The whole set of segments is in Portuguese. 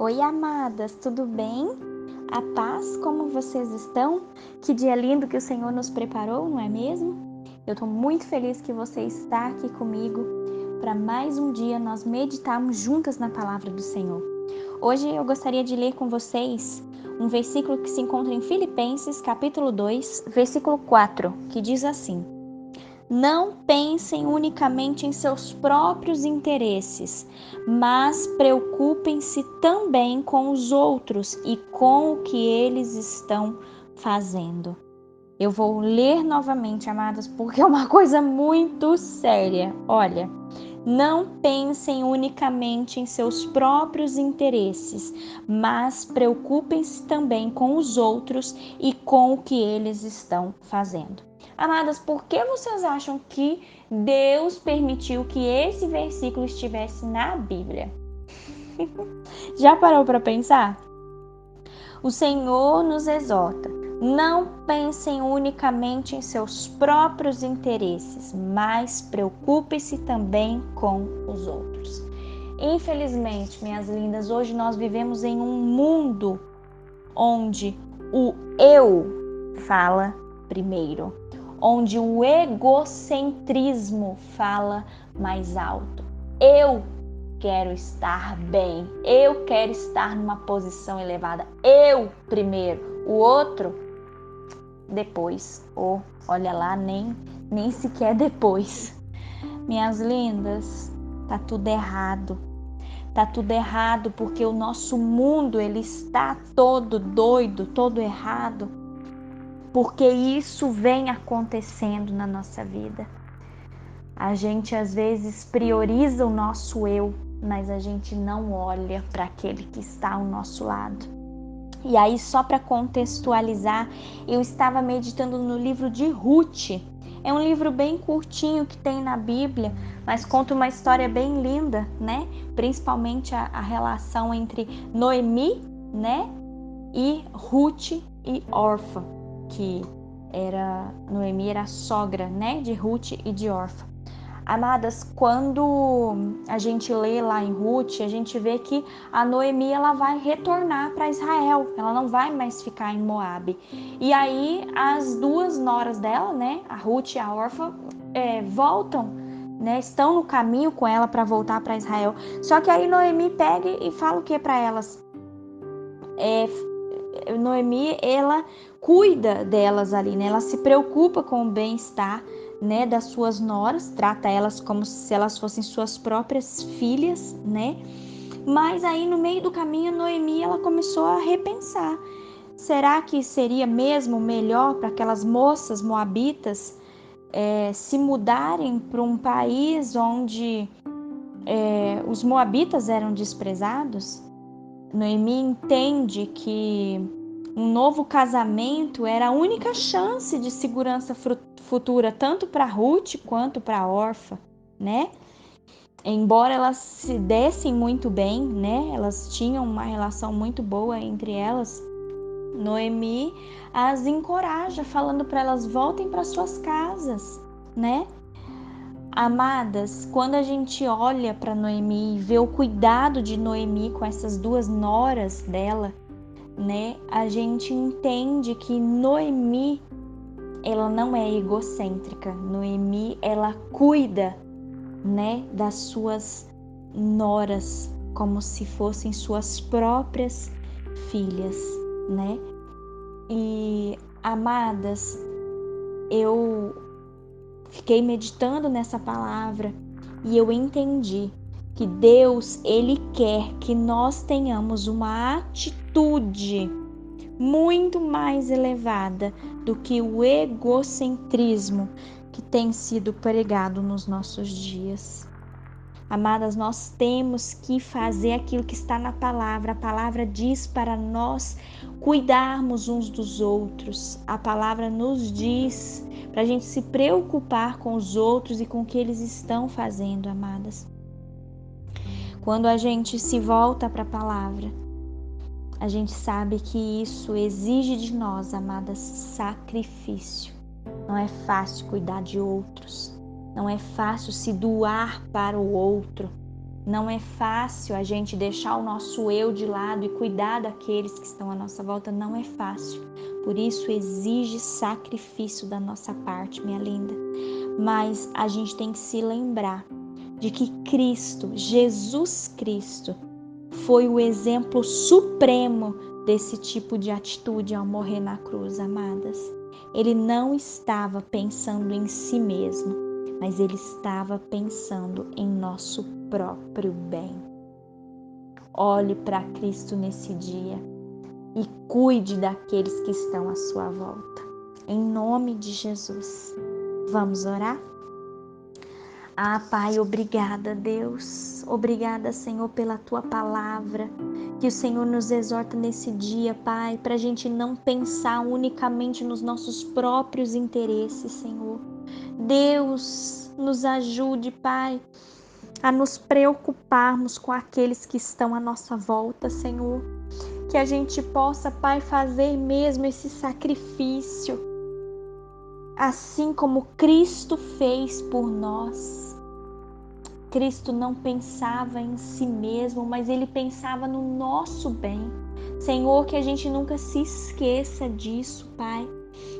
Oi, amadas, tudo bem? A paz, como vocês estão? Que dia lindo que o Senhor nos preparou, não é mesmo? Eu estou muito feliz que você está aqui comigo para mais um dia nós meditarmos juntas na palavra do Senhor. Hoje eu gostaria de ler com vocês um versículo que se encontra em Filipenses, capítulo 2, versículo 4, que diz assim: Não pensem unicamente em seus próprios interesses, mas preocupem-se também com os outros e com o que eles estão fazendo. Eu vou ler novamente, amadas, porque é uma coisa muito séria. Olha, não pensem unicamente em seus próprios interesses, mas preocupem-se também com os outros e com o que eles estão fazendo. Amadas, por que vocês acham que Deus permitiu que esse versículo estivesse na Bíblia? Já parou para pensar? O Senhor nos exorta: não pensem unicamente em seus próprios interesses, mas preocupe-se também com os outros. Infelizmente, minhas lindas, hoje nós vivemos em um mundo onde o eu fala primeiro, onde o egocentrismo fala mais alto. Eu quero estar bem, eu quero estar numa posição elevada, eu primeiro, o outro depois, ou olha lá, nem sequer depois. Minhas lindas, tá tudo errado. Tá tudo errado porque o nosso mundo ele está todo doido, todo errado, porque isso vem acontecendo na nossa vida. A gente às vezes prioriza o nosso eu, mas a gente não olha para aquele que está ao nosso lado. E aí, só para contextualizar, eu estava meditando no livro de Ruth. É um livro bem curtinho que tem na Bíblia, mas conta uma história bem linda, né? Principalmente a relação entre Noemi, né? E Ruth e Orfa, que Noemi era a sogra, né? De Ruth e de Orfa. Amadas, quando a gente lê lá em Ruth, a gente vê que a Noemi ela vai retornar para Israel, ela não vai mais ficar em Moabe. E aí as duas noras dela, né, a Ruth e a Orfa, voltam, né, estão no caminho com ela para voltar para Israel. Só que aí Noemi pega e fala o que para elas? Noemi, ela cuida delas ali, né? Ela se preocupa com o bem-estar, né, das suas noras, trata elas como se elas fossem suas próprias filhas, né? Mas aí no meio do caminho, Noemi, ela começou a repensar. Será que seria mesmo melhor para aquelas moças moabitas se mudarem para um país onde os moabitas eram desprezados? Noemi entende que um novo casamento era a única chance de segurança futura, tanto para Ruth quanto para Orfa, né? Embora elas se dessem muito bem, né? Elas tinham uma relação muito boa entre elas. Noemi as encoraja, falando para elas voltem para suas casas, né? Amadas, quando a gente olha para Noemi e vê o cuidado de Noemi com essas duas noras dela, né? A gente entende que Noemi, ela não é egocêntrica. Noemi, ela cuida, né, das suas noras como se fossem suas próprias filhas, né? E amadas, eu fiquei meditando nessa palavra e eu entendi que Deus, Ele quer que nós tenhamos uma atitude muito mais elevada do que o egocentrismo que tem sido pregado nos nossos dias. Amadas, nós temos que fazer aquilo que está na palavra. A palavra diz para nós cuidarmos uns dos outros. A palavra nos diz para a gente se preocupar com os outros e com o que eles estão fazendo, amadas. Quando a gente se volta para a palavra, a gente sabe que isso exige de nós, amadas, sacrifício. Não é fácil cuidar de outros. Não é fácil se doar para o outro, Não é fácil a gente deixar o nosso eu de lado e cuidar daqueles que estão à nossa volta, não é fácil. Por isso exige sacrifício da nossa parte, minha linda. Mas a gente tem que se lembrar de que Cristo, Jesus Cristo, foi o exemplo supremo desse tipo de atitude ao morrer na cruz, amadas. Ele não estava pensando em si mesmo, mas ele estava pensando em nosso próprio bem. Olhe para Cristo nesse dia e cuide daqueles que estão à sua volta. Em nome de Jesus. Vamos orar? Pai, obrigada, Deus. Obrigada, Senhor, pela Tua palavra. Que o Senhor nos exorta nesse dia, Pai, para a gente não pensar unicamente nos nossos próprios interesses, Senhor. Deus, nos ajude, Pai, a nos preocuparmos com aqueles que estão à nossa volta, Senhor. Que a gente possa, Pai, fazer mesmo esse sacrifício, assim como Cristo fez por nós. Cristo não pensava em si mesmo, mas Ele pensava no nosso bem. Senhor, que a gente nunca se esqueça disso, Pai.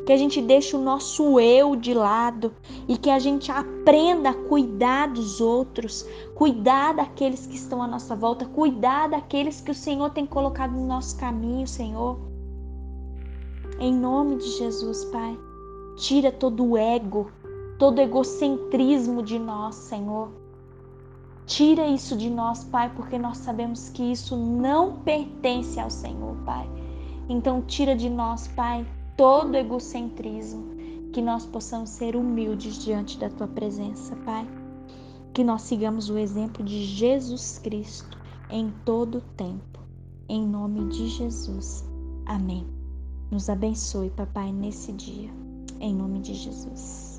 Que a gente deixe o nosso eu de lado e que a gente aprenda a cuidar dos outros, cuidar daqueles que estão à nossa volta, cuidar daqueles que o Senhor tem colocado no nosso caminho, Senhor. Em nome de Jesus, Pai, tira todo o ego, todo o egocentrismo de nós, Senhor. Tira isso de nós, Pai, porque nós sabemos que isso não pertence ao Senhor, Pai. Então tira de nós, Pai, todo egocentrismo, que nós possamos ser humildes diante da Tua presença, Pai. Que nós sigamos o exemplo de Jesus Cristo em todo o tempo. Em nome de Jesus. Amém. Nos abençoe, Papai, nesse dia. Em nome de Jesus.